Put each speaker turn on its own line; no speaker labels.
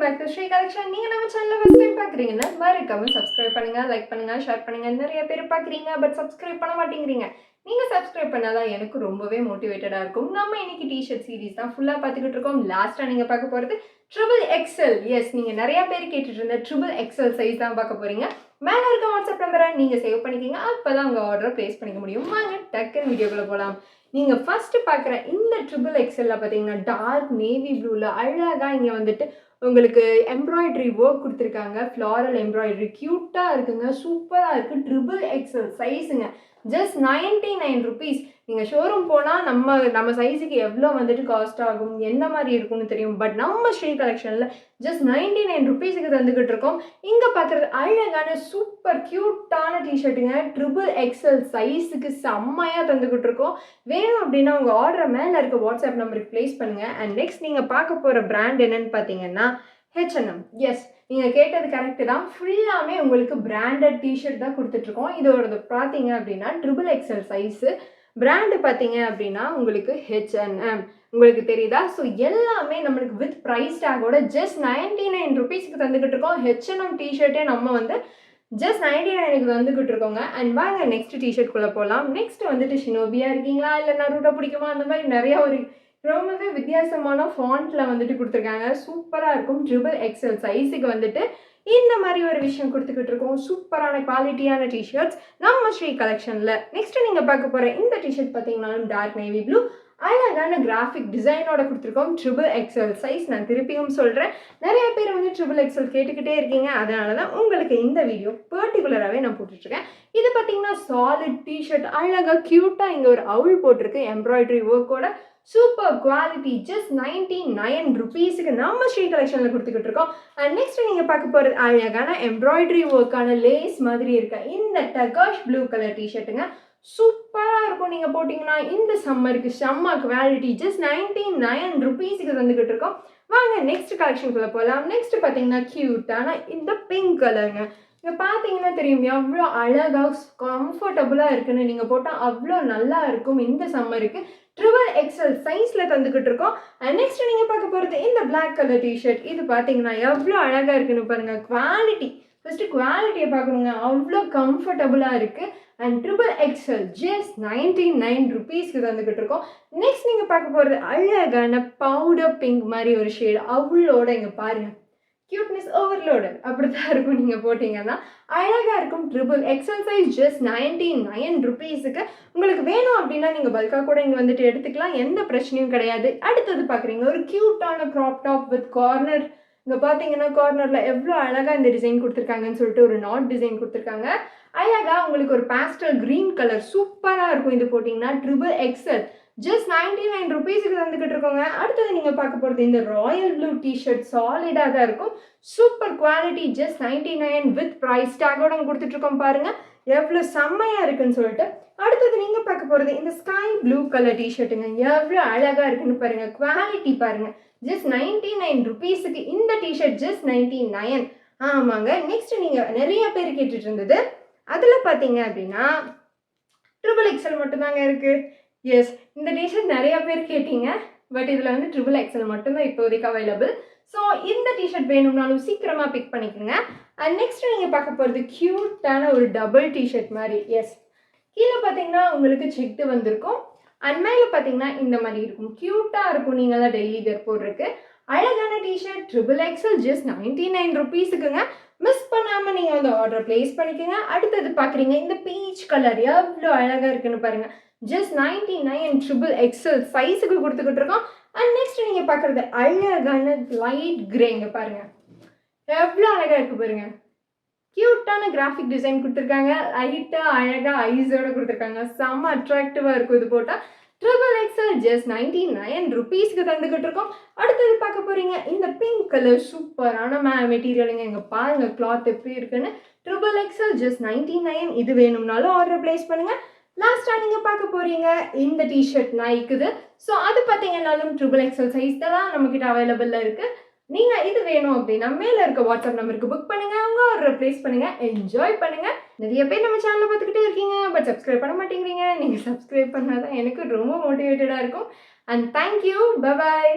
Back to Sri collection. நீங்க நம்ம சேனலை ஃபர்ஸ்ட் டைம் பார்க்குறீங்கன்னா மறக்காம சப்ஸ்கிரைப் பண்ணுங்க, லைக் பண்ணுங்க, ஷேர் பண்ணுங்க. நிறைய பேர் பார்க்குறீங்க பட் சப்ஸ்கிரைப் பண்ண மாட்டேங்கிறீங்க. நீங்க சப்ஸ்கிரைப் பண்ணாதான் எனக்கு ரொம்பவே மோட்டிவேட்டடா இருக்கும். நம்ம இன்னைக்கு டிஷர்ட் சீரிஸ் தான் ஃபுல்லா பார்த்துக்கிட்டு இருக்கோம். லாஸ்டா நீங்க பார்க்க போறது ட்ரிபிள் எக்ஸ்எல். எஸ், நீங்க நிறைய பேர் கேட்டுட்டு இருந்த ட்ரிபிள் எக்ஸ்எல் சைஸ் தான் பார்க்க போறீங்க. மேல இருக்க வாட்ஸ்அப் நம்பரை நீங்க சேவ் பண்ணிக்கோங்க. அப்பதான் உங்க ஆர்டரை பிளேஸ் பண்ணிக்க முடியும். வாங்க டக்குன்னு வீடியோக்குள்ள போலாம். நீங்க ஃபர்ஸ்ட் பார்க்குற இந்த ட்ரிபிள் எக்ஸ்எல்ல பார்த்தீங்கன்னா டார்க் நேவி ப்ளூல அழகா இங்க வந்துட்டு உங்களுக்கு எம்ப்ராய்டரி ஒர்க் கொடுத்துருக்காங்க. ஃப்ளாரல் எம்ப்ராய்டரி க்யூட்டாக இருக்குங்க, சூப்பராக இருக்குது. ட்ரிபிள் எக்ஸல் சைஸுங்க, ஜஸ்ட் 99 rupees. நீங்கள் ஷோரூம் போனால் நம்ம சைஸுக்கு எவ்வளோ வந்துட்டு காஸ்ட் ஆகும், என்ன மாதிரி இருக்கும்னு தெரியும். பட் நம்ம ஸ்ரீ கலெக்ஷனில் ஜஸ்ட் 99 rupeesக்கு தந்துக்கிட்டு இருக்கோம். இங்கே பார்க்குறது அழகான சூப்பர் க்யூட்டான டிஷர்ட்டுங்க, ட்ரிபிள் எக்ஸல் சைஸுக்கு செம்மையாக தந்துக்கிட்டு இருக்கோம். வேணும் அப்படின்னா உங்கள் ஆர்டரை மேலே இருக்க வாட்ஸ்அப் நம்பருக்கு ப்ளேஸ் பண்ணுங்கள். அண்ட் நெக்ஸ்ட் நீங்கள் பார்க்க போகிற பிராண்ட் என்னன்னு பார்த்தீங்கன்னா H&M. எஸ், நீங்கள் கேட்டது கரெக்டு தான். ஃபுல்லாமே உங்களுக்கு பிராண்டட் டிஷர்ட் தான் கொடுத்துட்ருக்கோம். இதோட பார்த்தீங்க அப்படின்னா ட்ரிபிள் எக்ஸல் சைஸு. பிராண்டு பார்த்தீங்க அப்படின்னா உங்களுக்கு H&M. உங்களுக்கு தெரியுதா? ஸோ எல்லாமே நம்மளுக்கு வித் ப்ரைஸ் டேக்கோட ஜஸ்ட் 99 rupeesக்கு தந்துக்கிட்டு இருக்கோம். H&M டிஷர்ட்டே நம்ம வந்து ஜஸ்ட் 99க்கு வந்துக்கிட்டு இருக்கோங்க. அண்ட் வாங்க நெக்ஸ்ட் டிஷர்ட்குள்ளே போகலாம். நெக்ஸ்ட் வந்துட்டு ஷினோபியா இருக்கீங்களா, இல்லை நருட்டோ பிடிக்குமா, அந்த மாதிரி நிறையா ஒரு ரொம்பவே வித்தியாசமான ஃபாண்ட்டில் வந்துட்டு கொடுத்துருக்காங்க. சூப்பராக இருக்கும். ட்ரிபிள் எக்ஸல் சைஸுக்கு வந்துட்டு இந்த மாதிரி ஒரு விஷயம் கொடுத்துக்கிட்டு இருக்கோம். சூப்பரான குவாலிட்டியான டிஷர்ட்ஸ் நம்ம ஸ்ரீ கலெக்ஷனில். நெக்ஸ்ட் நீங்கள் பார்க்க போகிற இந்த டிஷர்ட் பார்த்தீங்கன்னாலும் டார்க் நேவி ப்ளூ அழகான கிராஃபிக் டிசைனோட கொடுத்துருக்கோம். Triple XL size. நான் திருப்பியும் சொல்கிறேன், நிறைய பேர் வந்து ட்ரிபிள் எக்ஸல் கேட்டுக்கிட்டே இருக்கீங்க. அதனால தான் உங்களுக்கு இந்த வீடியோ பர்டிகுலராகவே நான் போட்டுட்ருக்கேன். இது பார்த்தீங்கன்னா சாலிட் டிஷர்ட், அழகாக க்யூட்டாக இங்கே ஒரு அவுல் போட்டிருக்கு எம்ப்ராய்டரி ஒர்க்கோட. சூப்பர் குவாலிட்டி, ஜஸ்ட் 99 rupeesக்கு நம்ம ஸ்ரீ கலெக்ஷனில் கொடுத்துக்கிட்டு இருக்கோம். அண்ட் நெக்ஸ்ட் நீங்கள் பார்க்க போகிறது அழகான எம்ப்ராய்டரி ஒர்க்கான லேஸ் மாதிரி இருக்க இந்த டகாஷ் ப்ளூ கலர் டிஷர்ட்டுங்க. சூப்பராக இருக்கும். நீங்கள் போட்டிங்கன்னா இந்த சம்மருக்கு செம்ம குவாலிட்டி, ஜஸ்ட் 99 rupeesக்கு தந்துக்கிட்டு இருக்கோம். வாங்க நெக்ஸ்ட் கலெக்ஷனுக்குள்ளே போகலாம். நெக்ஸ்ட் பார்த்தீங்கன்னா க்யூட்டான இந்த பிங்க் கலருங்க. இங்கே பார்த்தீங்கன்னா தெரியும் எவ்வளோ அழகாக கம்ஃபர்டபுளாக இருக்குன்னு. நீங்கள் போட்டால் அவ்வளோ நல்லா இருக்கும். இந்த சம்மருக்கு ட்ரிபிள் எக்ஸல் சைஸில் தந்துக்கிட்டு இருக்கோம். அண்ட் நெக்ஸ்ட் நீங்கள் பார்க்க போகிறது இந்த பிளாக் கலர் டிஷர்ட். இது பார்த்தீங்கன்னா எவ்வளோ அழகாக இருக்குன்னு பாருங்கள். குவாலிட்டி, ஃபஸ்ட்டு குவாலிட்டியை பார்க்கணுங்க, அவ்வளோ கம்ஃபர்டபுளாக இருக்குது. அண்ட் ட்ரிபிள் எக்ஸல் ஜஸ்ட் 99 rupeesக்கு தந்துக்கிட்டு இருக்கோம். நெக்ஸ்ட் நீங்கள் பார்க்க போகிறது அழகான பவுடர் பிங்க் மாதிரி ஒரு ஷேடு, அவ்வளோட இங்கே பாருங்கள் கியூட்னஸ் ஓவர்லோடட் அப்படி தான் இருக்கும். நீங்கள் போட்டிங்கன்னா அழகாக இருக்கும். ட்ரிபிள் எக்ஸல் சைஸ் ஜஸ்ட் 99 rupeesக்கு. உங்களுக்கு வேணும் அப்படின்னா நீங்கள் பல்காக கூட இங்கே வந்துட்டு எடுத்துக்கலாம், எந்த பிரச்சனையும் கிடையாது. அடுத்தது பார்க்குறீங்க ஒரு க்யூட்டான க்ராப் டாப் வித் கார்னர். இங்கே பார்த்தீங்கன்னா கார்னரில் எவ்வளோ அழகாக இந்த டிசைன் கொடுத்துருக்காங்கன்னு சொல்லிட்டு ஒரு நாட் டிசைன் கொடுத்துருக்காங்க. அழகாக உங்களுக்கு ஒரு பேஸ்டல் க்ரீன் கலர் சூப்பராக இருக்கும். இது போட்டிங்கன்னா ட்ரிபிள் எக்ஸல் ஜஸ்ட் 99 rupeesக்கு தந்துக்கிட்டு இருக்கோங்க. அடுத்தது நீங்கள் பார்க்க போகிறது இந்த ராயல் ப்ளூ டிஷர்ட். சாலிடாக தான் இருக்கும், super quality, just 99 with price டேக்கோட கொடுத்துட்ருக்கோம். பாருங்கள் எவ்வளோ செம்மையாக இருக்குன்னு சொல்லிட்டு. அடுத்தது நீங்கள் பார்க்க போகிறது இந்த ஸ்கை ப்ளூ கலர் டிஷர்ட்டுங்க. எவ்வளோ அழகாக இருக்குன்னு பாருங்கள், குவாலிட்டி பாருங்கள். ஜஸ்ட் 99 rupeesக்கு இந்த டிஷர்ட் ஜஸ்ட் 99. ஆமாங்க. நெக்ஸ்ட் நீங்கள் நிறைய பேர் கேட்டுட்டு இருந்தது அதில் பார்த்தீங்க அப்படின்னா ட்ரிபிள் எக்ஸல் மட்டும்தாங்க இருக்குது. எஸ், இந்த டிஷர்ட் நிறையா பேர் கேட்டீங்க. பட் இதில் வந்து ட்ரிபிள் எக்ஸல் மட்டும்தான் இப்போதைக்கு அவைலபிள். ஸோ இந்த டிஷர்ட் வேணும்னாலும் சீக்கிரமாக பிக் பண்ணிக்கோங்க. அண்ட் நெக்ஸ்ட் நீங்கள் பார்க்க போகிறது க்யூட்டான ஒரு டபுள் டிஷர்ட் மாதிரி. எஸ், கீழே பார்த்தீங்கன்னா உங்களுக்கு செக்டு வந்திருக்கும். அண்ட் மேலே பார்த்தீங்கன்னா இந்த மாதிரி இருக்கும், க்யூட்டாக இருக்கும். நீங்கள் தான் டெய்லி வேர் போடுறதுக்கு அழகான டிஷர்ட் ட்ரிபிள் எக்ஸல் ஜஸ்ட் 99 rupeesக்குங்க. மிஸ் பண்ணாமல் நீங்கள் வந்து ஆர்டர் பிளேஸ் பண்ணிக்கோங்க. அடுத்தது பார்க்குறீங்க இந்த பீச் கலர் எவ்வளோ அழகாக இருக்குன்னு பாருங்கள். ஜஸ்ட் 99 ட்ரிபிள் எக்ஸல் சைஸுக்கு கொடுத்துக்கிட்டு இருக்கோம். அண்ட் நெக்ஸ்ட் நீங்கள் பார்க்குறது அழகான லைட் கிரேங்க. பாருங்கள் எவ்வளோ அழகாக இருக்குது பாருங்கள். க்யூட்டான கிராஃபிக் டிசைன் கொடுத்துருக்காங்க. லைட்டாக அழகாக ஐஸோட கொடுத்துருக்காங்க. செம்ம அட்ராக்டிவாக இருக்கும். இது போட்டால் ட்ரிபிள் எக்ஸல் ஜஸ்ட் 99 rupeesக்கு தந்துக்கிட்டு இருக்கோம். அடுத்தது பார்க்க போகிறீங்க இந்த பிங்க் கலர் சூப்பரான மெட்டீரியலுங்க. இங்கே பாருங்கள் கிளாத் எப்படி இருக்குன்னு. Triple XL just 99. இது வேணும்னாலும் ஆர்டர் பிளேஸ் பண்ணுங்கள். லாஸ்ட்டாக நீங்கள் பார்க்க போகிறீங்க இந்த டிஷர்ட் நைக்குது. ஸோ அது பார்த்தீங்கன்னாலும் ட்ரிபிள் எக்ஸல் சைஸ் தான் நம்மக்கிட்ட அவைலபிளில் இருக்குது. நீங்கள் இது வேணும் அப்படின்னா மேலே இருக்க வாட்ஸ்அப் நம்பருக்கு புக் பண்ணுங்கள், உங்கள் ஆர்டரை ப்ளேஸ் பண்ணுங்கள், என்ஜாய் பண்ணுங்கள். நிறைய பேர் நம்ம சேனலை பார்த்துக்கிட்டே இருக்கீங்க பட் சப்ஸ்கிரைப் பண்ண மாட்டேங்கிறீங்க. நீங்கள் சப்ஸ்கிரைப் பண்ணால் தான் எனக்கு ரொம்ப மோட்டிவேட்டடாக இருக்கும். And thank you, bye bye.